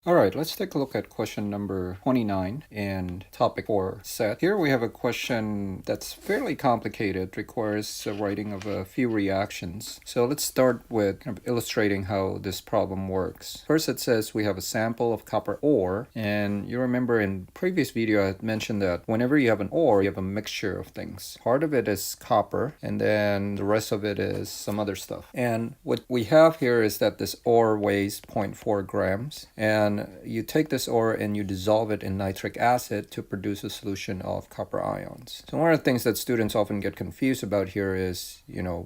All right, let's take a look at question number 29 and topic 4 set. Here we have a question that's fairly complicated, requires the writing of a few reactions. So let's start with kind of illustrating how this problem works. First, it says we have a sample of copper ore, and you remember in previous video I had mentioned that whenever you have an ore, you have a mixture of things. Part of it is copper, and then the rest of it is some other stuff. And what we have here is that this ore weighs 0.4 grams, and you take this ore and you dissolve it in nitric acid to produce a solution of copper ions. So one of the things that students often get confused about here is,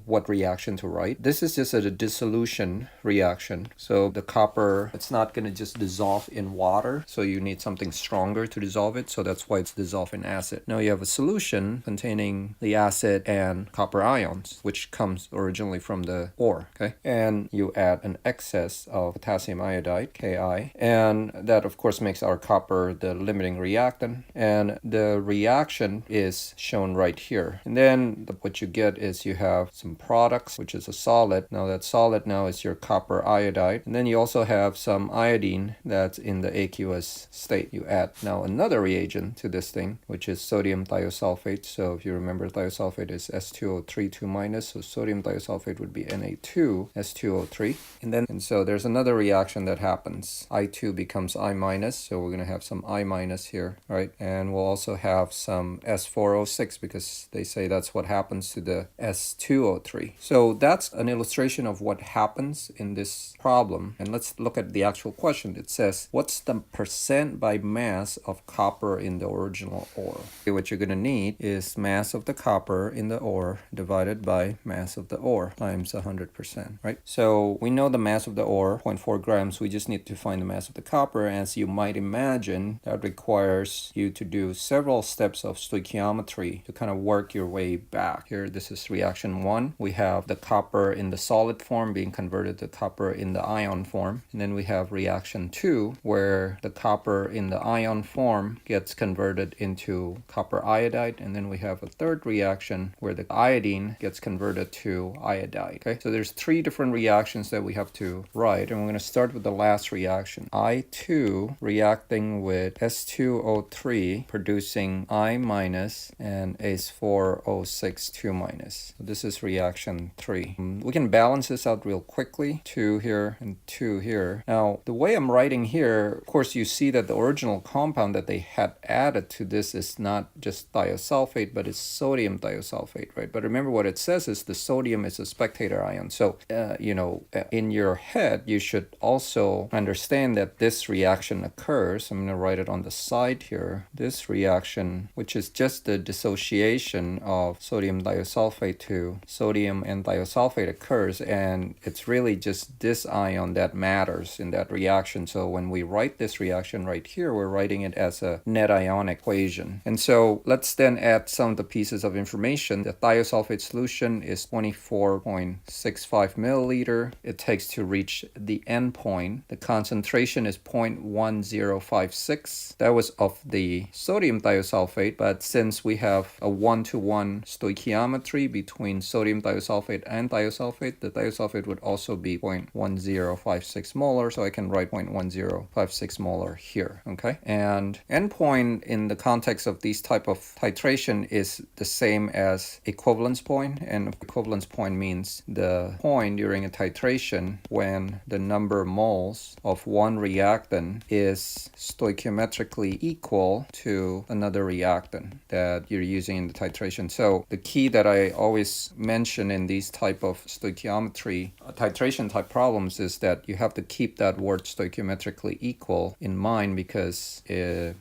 what reaction to write. This is just a dissolution reaction. So the copper, it's not going to just dissolve in water. So you need something stronger to dissolve it. So that's why it's dissolved in acid. Now you have a solution containing the acid and copper ions, which comes originally from the ore. Okay, and you add an excess of potassium iodide, Ki, and that of course makes our copper the limiting reactant, and the reaction is shown right here. And then what you get is you have some products, which is a solid. Now that solid now is your copper iodide, and then you also have some iodine that's in the aqueous state. You add now another reagent to this thing, which is sodium thiosulfate. So if you remember, thiosulfate is S2O3 2-, so sodium thiosulfate would be Na2 S2O3, and so there's another reaction that happens. I2 becomes I-, so we're going to have some I- here, right? And we'll also have some S4O6 because they say that's what happens to the S2O3. So that's an illustration of what happens in this problem. And let's look at the actual question. It says, what's the percent by mass of copper in the original ore? Okay, what you're going to need is mass of the copper in the ore divided by mass of the ore times 100%, right? So we know the mass of the ore, 0.4 grams. We just need to find the mass of the copper. As you might imagine, that requires you to do several steps of stoichiometry to kind of work your way back. Here, this is reaction 1. We have the copper in the solid form being converted to copper in the ion form. And then we have reaction 2, where the copper in the ion form gets converted into copper iodide. And then we have a third reaction where the iodine gets converted to iodide. Okay, so there's 3 different reactions that we have to write. And we're going to start with the last reaction. I2 reacting with S2O3 producing I- and S4O6 2-. So this is reaction 3. We can balance this out real quickly. 2 here and 2 here. Now the way I'm writing here, of course you see that the original compound that they had added to this is not just thiosulfate, but it's sodium thiosulfate, right? But remember what it says is the sodium is a spectator ion. So in your head you should also understand that this reaction occurs. I'm going to write it on the side here. This reaction, which is just the dissociation of sodium thiosulfate to sodium and thiosulfate, occurs, and it's really just this ion that matters in that reaction. So when we write this reaction right here, we're writing it as a net ionic equation. And so let's then add some of the pieces of information. The thiosulfate solution is 24.65 milliliter. It takes to reach the end point. The concentration is 0.1056. That was of the sodium thiosulfate, but since we have a 1-to-1 stoichiometry between sodium thiosulfate and thiosulfate, the thiosulfate would also be 0.1056 molar, so I can write 0.1056 molar here, okay? And endpoint in the context of these type of titration is the same as equivalence point, and equivalence point means the point during a titration when the number of moles of one reactant is stoichiometrically equal to another reactant that you're using in the titration. So the key that I always mention in these type of stoichiometry titration type problems is that you have to keep that word stoichiometrically equal in mind, because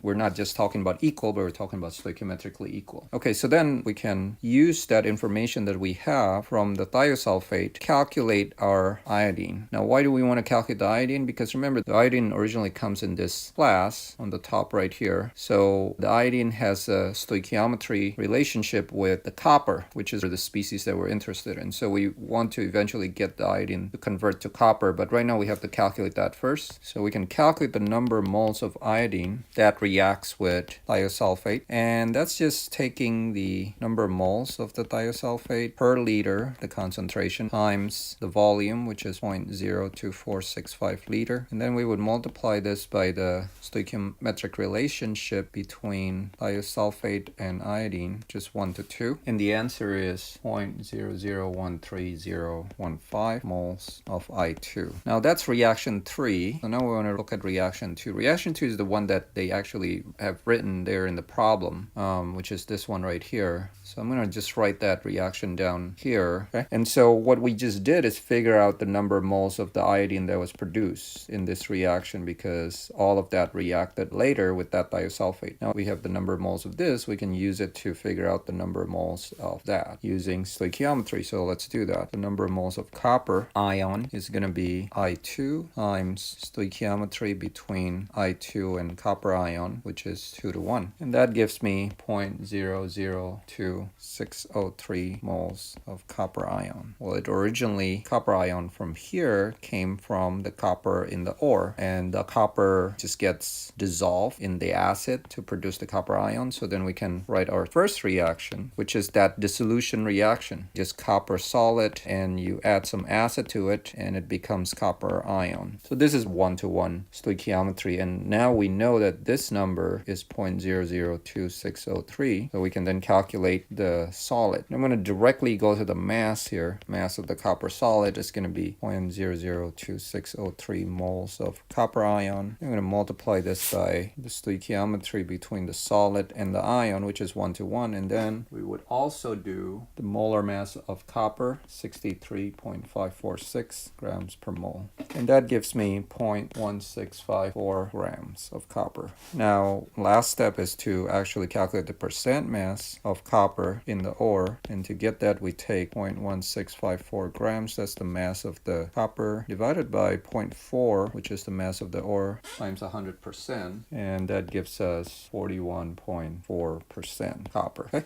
we're not just talking about equal, but we're talking about stoichiometrically equal. Okay, so then we can use that information that we have from the thiosulfate to calculate our iodine. Now, why do we want to calculate the iodine? Because remember, the iodine originally comes in this class on the top right here. So the iodine has a stoichiometry relationship with the copper, which is the species that we're interested in. So we want to eventually get the iodine to convert to copper, but right now we have to calculate that first. So we can calculate the number of moles of iodine that reacts with thiosulfate, and that's just taking the number of moles of the thiosulfate per liter, the concentration, times the volume, which is 0.02465 liter, and then we would multiply this by the stoichiometric relationship between thiosulfate and iodine, just 1 to 2. And the answer is 0.0013015 moles of I2. Now that's reaction 3. So now we want to look at reaction 2. Reaction 2 is the one that they actually have written there in the problem, which is this one right here. So I'm going to just write that reaction down here. Okay? And so what we just did is figure out the number of moles of the iodine that was produced in this reaction, because all of that reacted later with that thiosulfate. Now we have the number of moles of this. We can use it to figure out the number of moles of that using stoichiometry. So let's do that. The number of moles of copper ion is going to be I2 times stoichiometry between I2 and copper ion, which is 2 to 1. And that gives me 0.002603 moles of copper ion. Well, it originally, copper ion from here came from the copper in the ore, and the copper just gets dissolved in the acid to produce the copper ion. So then we can write our first reaction, which is that dissolution reaction. Just copper solid, and you add some acid to it, and it becomes copper ion. So this is 1-to-1 stoichiometry, and now we know that this number is 0.002603. So we can then calculate the solid. I'm going to directly go to the mass here. Mass of the copper solid is going to be 0.002603 moles of copper ion. I'm going to multiply this by the stoichiometry between the solid and the ion, which is 1-to-1, and then we would also do the molar mass of copper, 63.546 grams per mole. And that gives me 0.1654 grams of copper. Now, last step is to actually calculate the percent mass of copper in the ore, and to get that we take 0.1654 grams, that's the mass of the copper, divided by 0.4, which is the mass of the ore, times 100%, and that gives us 41.4% copper. Okay?